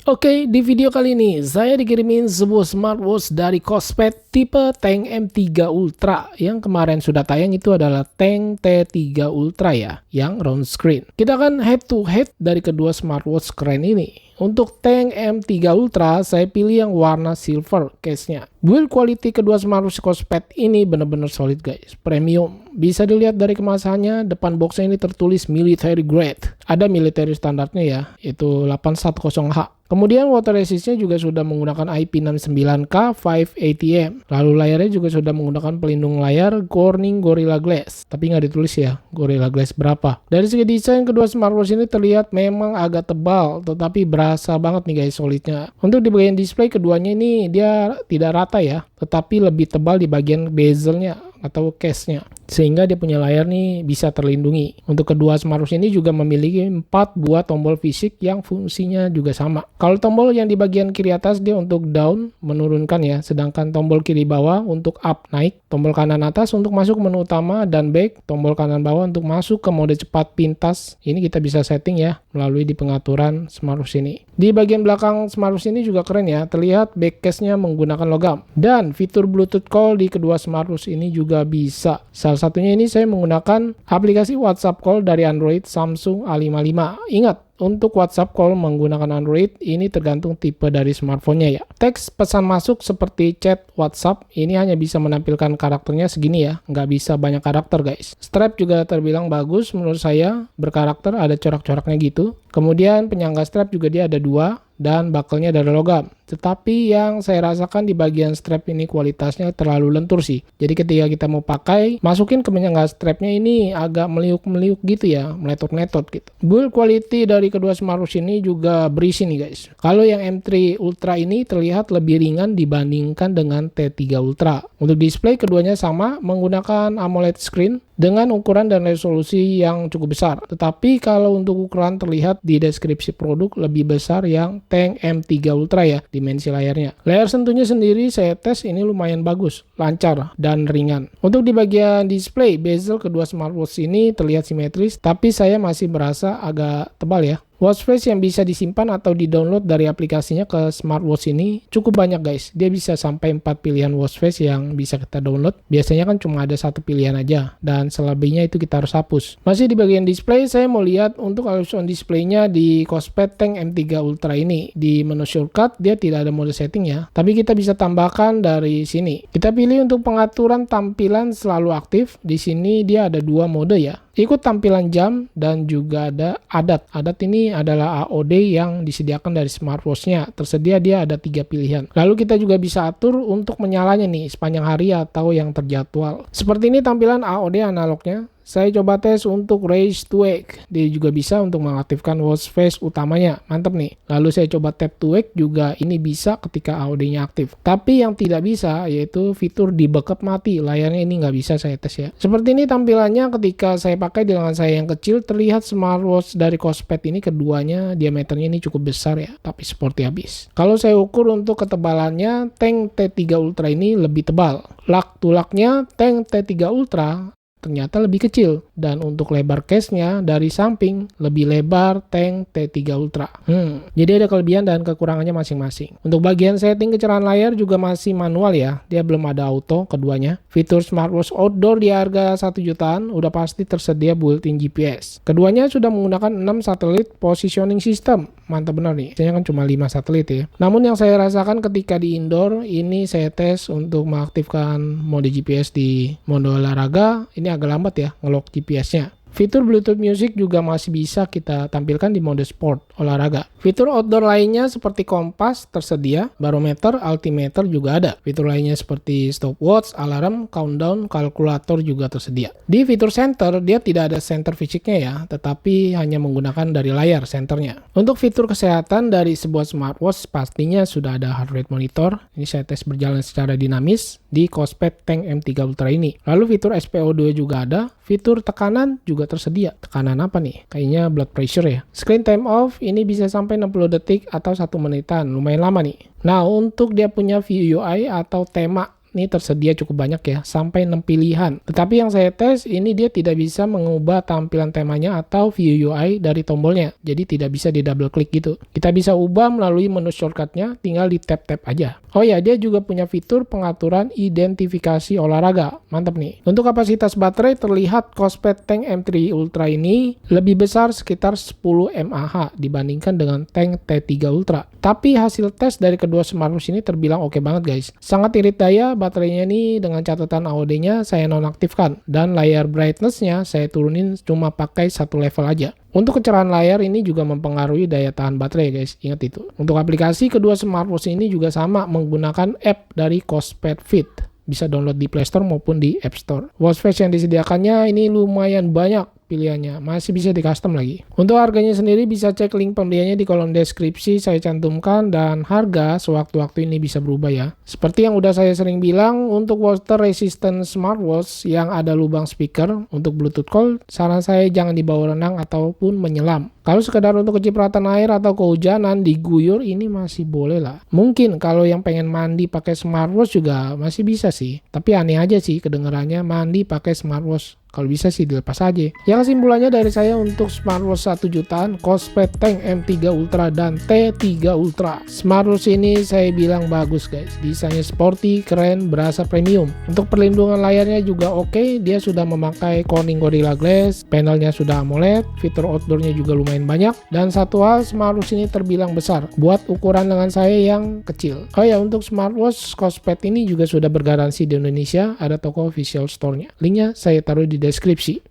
Oke, di video kali ini saya dikirimin sebuah smartwatch dari Kospet tipe Tank M3 Ultra. Yang kemarin sudah tayang itu adalah Tank T3 Ultra ya, yang round screen. Kita akan head to head dari kedua smartwatch keren ini. Untuk Tank M3 Ultra, saya pilih yang warna silver case-nya. Build quality kedua smartwatch Kospet ini benar-benar solid guys, premium. Bisa dilihat dari kemasannya, depan boxnya ini tertulis military grade. Ada military standarnya ya, itu 810H. Kemudian water resistnya juga sudah menggunakan IP69K 5 ATM. Lalu layarnya juga sudah menggunakan pelindung layar Corning Gorilla Glass. Tapi nggak ditulis ya, Gorilla Glass berapa. Dari segi desain kedua smartwatch ini terlihat memang agak tebal, tetapi berasa banget nih guys solidnya. Untuk di bagian display keduanya ini dia tidak rata ya, tetapi lebih tebal di bagian bezelnya atau case-nya, sehingga dia punya layar nih bisa terlindungi. Untuk kedua smartwatch ini juga memiliki 4 buah tombol fisik yang fungsinya juga sama. Kalau tombol yang di bagian kiri atas dia untuk down menurunkan ya, sedangkan tombol kiri bawah untuk up naik, tombol kanan atas untuk masuk menu utama dan back, tombol kanan bawah untuk masuk ke mode cepat pintas. Ini kita bisa setting ya melalui di pengaturan smartwatch ini. Di bagian belakang smartwatch ini juga keren ya, terlihat back case-nya menggunakan logam, dan fitur Bluetooth call di kedua smartwatch ini juga bisa. Salah satunya ini saya menggunakan aplikasi WhatsApp call dari Android Samsung A55. Ingat, untuk WhatsApp call menggunakan Android ini tergantung tipe dari smartphone-nya ya. Teks pesan masuk seperti chat WhatsApp ini hanya bisa menampilkan karakternya segini ya, nggak bisa banyak karakter guys. Strap juga terbilang bagus menurut saya, berkarakter, ada corak-coraknya gitu. Kemudian penyangga strap juga dia ada 2 dan buckle-nya dari logam. Tetapi yang saya rasakan di bagian strap ini kualitasnya terlalu lentur sih. Jadi ketika kita mau pakai, masukin ke penyangga strapnya ini agak meliuk-meliuk gitu ya, meletot-meletot gitu. Build quality dari kedua smartwatch ini juga berisi nih guys. Kalau yang M3 Ultra ini terlihat lebih ringan dibandingkan dengan T3 Ultra. Untuk display keduanya sama, menggunakan AMOLED screen dengan ukuran dan resolusi yang cukup besar. Tetapi kalau untuk ukuran terlihat di deskripsi produk lebih besar yang Tank M3 Ultra ya, dimensi layarnya. Layar sentuhnya sendiri saya tes ini lumayan bagus, lancar dan ringan. Untuk di bagian display, bezel kedua smartwatch ini terlihat simetris, tapi saya masih merasa agak tebal ya. Watch face yang bisa disimpan atau di-download dari aplikasinya ke smartwatch ini cukup banyak guys. Dia bisa sampai 4 pilihan watch face yang bisa kita download. Biasanya kan cuma ada 1 pilihan aja, dan selebihnya itu kita harus hapus. Masih di bagian display, saya mau lihat untuk always on display-nya di Kospet Tank M3 Ultra ini. Di menu shortcut dia tidak ada mode setting ya, tapi kita bisa tambahkan dari sini. Kita pilih untuk pengaturan tampilan selalu aktif. Di sini dia ada 2 mode ya. Ikut tampilan jam dan juga ada adat. Adat ini adalah AOD yang disediakan dari smartwatch-nya. Tersedia dia ada 3 pilihan. Lalu kita juga bisa atur untuk menyalanya nih sepanjang hari atau yang terjadwal. Seperti ini tampilan AOD analognya. Saya coba tes untuk raise to wake. Dia juga bisa untuk mengaktifkan watch face utamanya. Mantap nih. Lalu saya coba tap to wake juga ini bisa ketika AOD-nya aktif. Tapi yang tidak bisa yaitu fitur di backup mati. Layarnya ini nggak bisa saya tes ya. Seperti ini tampilannya ketika saya pakai di lengan saya yang kecil. Terlihat smartwatch dari Kospet ini keduanya diameternya ini cukup besar ya. Tapi seperti habis. Kalau saya ukur untuk ketebalannya, Tank T3 Ultra ini lebih tebal. Lug to lug-nya Tank T3 Ultra ternyata lebih kecil, dan untuk lebar case-nya dari samping lebih lebar Tank T3 Ultra. Jadi ada kelebihan dan kekurangannya masing-masing. Untuk bagian setting kecerahan layar juga masih manual ya, dia belum ada auto keduanya. Fitur smartwatch outdoor di harga 1 jutaan udah pasti tersedia built-in GPS. Keduanya sudah menggunakan 6 satelit positioning system. Mantap benar nih, biasanya kan cuma 5 satelit ya. Namun yang saya rasakan ketika di indoor, ini saya tes untuk mengaktifkan mode GPS di mode olahraga, ini agak lambat ya ngelock GPS-nya. Fitur Bluetooth Music juga masih bisa kita tampilkan di mode sport, olahraga. Fitur outdoor lainnya seperti kompas tersedia, barometer, altimeter juga ada. Fitur lainnya seperti stopwatch, alarm, countdown, kalkulator juga tersedia. Di fitur center, dia tidak ada center fisiknya ya, tetapi hanya menggunakan dari layar senternya. Untuk fitur kesehatan dari sebuah smartwatch, pastinya sudah ada heart rate monitor. Ini saya tes berjalan secara dinamis di Kospet Tank M3 Ultra ini. Lalu fitur SpO2 juga ada. Fitur tekanan juga tersedia. Tekanan apa nih? Kayaknya blood pressure ya. Screen time off ini bisa sampai 60 detik atau 1 menitan. Lumayan lama nih. Nah, untuk dia punya view UI atau tema Ini tersedia cukup banyak ya, sampai 6 pilihan. Tetapi yang saya tes ini dia tidak bisa mengubah tampilan temanya atau view UI dari tombolnya. Jadi tidak bisa di double klik gitu. Kita bisa ubah melalui menu shortcutnya, tinggal di tap-tap aja. Oh ya, dia juga punya fitur pengaturan identifikasi olahraga. Mantap nih. Untuk kapasitas baterai terlihat Kospet Tank M3 Ultra ini lebih besar sekitar 10 mAh dibandingkan dengan Tank T3 Ultra. Tapi hasil tes dari kedua smartwatch ini terbilang oke banget guys. Sangat irit daya, baterainya ini dengan catatan AOD-nya saya nonaktifkan. Dan layar brightness-nya saya turunin cuma pakai satu level aja. Untuk kecerahan layar ini juga mempengaruhi daya tahan baterai guys, ingat itu. Untuk aplikasi kedua smartwatch ini juga sama menggunakan app dari Kospet Fit. Bisa download di Play Store maupun di App Store. Watchface yang disediakannya ini lumayan banyak pilihannya, masih bisa di custom lagi. Untuk harganya sendiri bisa cek link pembeliannya di kolom deskripsi saya cantumkan, dan harga sewaktu-waktu ini bisa berubah ya. Seperti yang udah saya sering bilang, untuk water resistant smartwatch yang ada lubang speaker untuk Bluetooth call, saran saya jangan dibawa renang ataupun menyelam. Kalau sekedar untuk kecipratan air atau kehujanan diguyur ini masih boleh lah. Mungkin kalau yang pengen mandi pakai smartwatch juga masih bisa sih. Tapi aneh aja sih kedengarannya mandi pakai smartwatch. Kalau bisa sih dilepas aja. Ya kesimpulannya dari saya untuk smartwatch 1 jutaan, Kospet Tank M3 Ultra dan T3 Ultra. Smartwatch ini saya bilang bagus guys. Desainnya sporty, keren, berasa premium. Untuk perlindungan layarnya juga oke. Dia sudah memakai Corning Gorilla Glass, panelnya sudah AMOLED, fitur outdoornya juga lumayan banyak. Dan satu hal, smartwatch ini terbilang besar buat ukuran dengan saya yang kecil. Oh ya, untuk smartwatch Kospet ini juga sudah bergaransi di Indonesia, ada toko official store-nya. Linknya saya taruh di deskripsi.